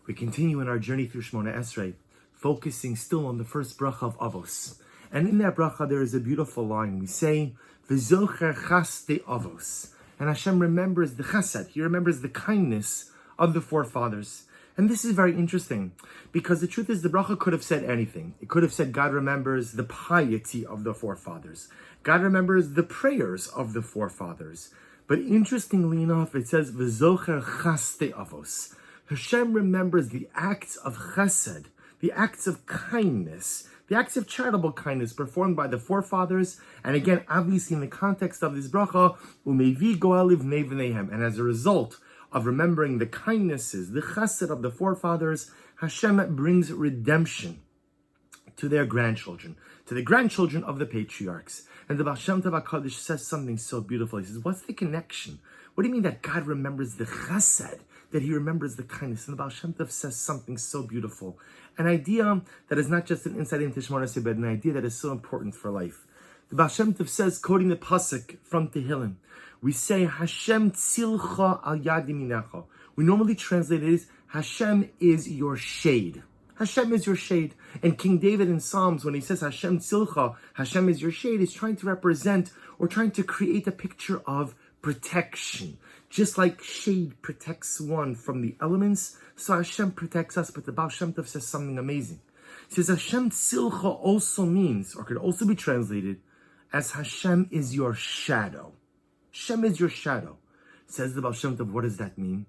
We continue in our journey through Shmona Esrei, focusing still on the first bracha of Avos. And in that bracha there is a beautiful line. We say, V'zocher chaste Avos. And Hashem remembers the chesed, He remembers the kindness of the forefathers. And this is very interesting, because the truth is the bracha could have said anything. It could have said God remembers the piety of the forefathers. God remembers the prayers of the forefathers. But interestingly enough, it says, V'zocher chaste Avos. Hashem remembers the acts of chesed, the acts of kindness, the acts of charitable kindness performed by the forefathers. And again, obviously in the context of this bracha, umevi goel livnei v'neihem. And as a result of remembering the kindnesses, the chesed of the forefathers, Hashem brings redemption to their grandchildren, to the grandchildren of the patriarchs. And the Baal Shem Tov HaKadosh says something so beautiful. He says, what's the connection? What do you mean that God remembers the chesed, that He remembers the kindness? And the Baal Shem Tov says something so beautiful. An idea that is not just an insight into Shmona, but an idea that is so important for life. The Baal Shem Tov says, quoting the pasuk from Tehillim, we say, Hashem tzilcha al yad yaminecha. We normally translate it as, Hashem is your shade. Hashem is your shade. And King David in Psalms, when he says Hashem tzilcha, Hashem is your shade, is trying to represent or trying to create a picture of protection. Just like shade protects one from the elements, so Hashem protects us. But the Baal Shem Tov says something amazing. He says Hashem tzilcha also means, or could also be translated as Hashem is your shadow. Hashem is your shadow. Says the Baal Shem Tov, what does that mean?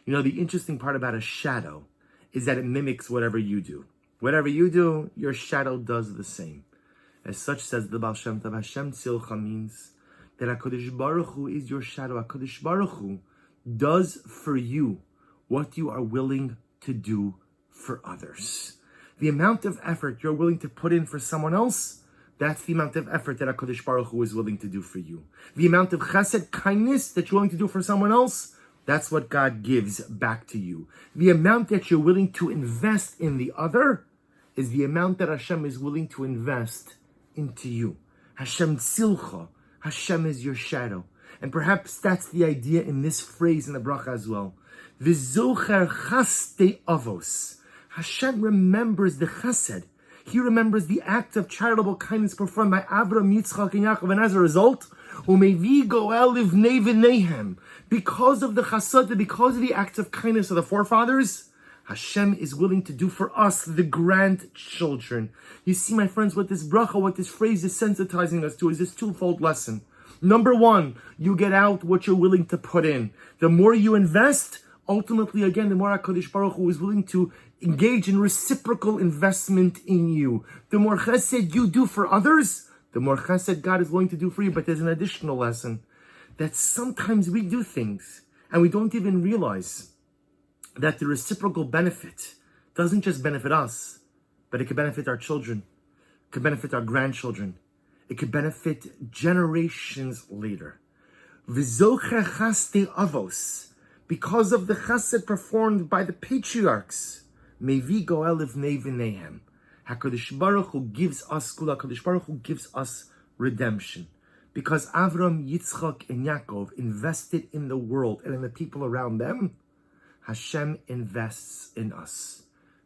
You know, the interesting part about a shadow is that it mimics whatever you do. Whatever you do, your shadow does the same. As such, says the Baal Shem Tov, Hashem tzilcha means that HaKadosh Baruch Hu is your shadow. HaKadosh Baruch Hu does for you what you are willing to do for others. The amount of effort you're willing to put in for someone else, that's the amount of effort that HaKadosh Baruch Hu is willing to do for you. The amount of chesed, kindness, that you're willing to do for someone else, that's what God gives back to you. The amount that you're willing to invest in the other is the amount that Hashem is willing to invest into you. Hashem tzilcha. Hashem is your shadow. And perhaps that's the idea in this phrase in the bracha as well. V'zocher chaste avos. Hashem remembers the chesed. He remembers the act of charitable kindness performed by Avram, Yitzchak, and Yaakov. And as a result, umevi goel livnei v'neihem. Because of the chesed, because of the acts of kindness of the forefathers, Hashem is willing to do for us, the grandchildren. You see, my friends, what this bracha, what this phrase is sensitizing us to is this twofold lesson. Number one, you get out what you're willing to put in. The more you invest, ultimately, again, the more HaKadosh Baruch Hu is willing to engage in reciprocal investment in you. The more chesed you do for others, the more chesed God is willing to do for you. But there's an additional lesson, that sometimes we do things and we don't even realize that the reciprocal benefit doesn't just benefit us, but it could benefit our children, it could benefit our grandchildren, it could benefit generations later. V'zocher chaste avos, because of the chesed performed by the patriarchs, mevi goel livnei v'neihem. HaKadosh Baruch Hu gives us kula, HaKadosh Baruch Hu gives us redemption. Because Avram, Yitzchak, and Yaakov invested in the world and in the people around them, Hashem invests in us.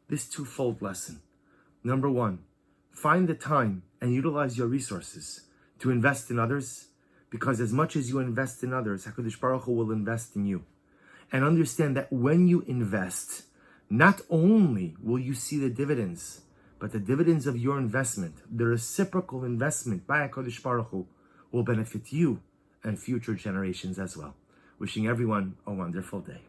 This twofold lesson. Number one, find the time and utilize your resources to invest in others, because as much as you invest in others, HaKadosh Baruch Hu will invest in you. And understand that when you invest, not only will you see the dividends, but the dividends of your investment, the reciprocal investment by HaKadosh Baruch Hu, will benefit you and future generations as well. Wishing everyone a wonderful day.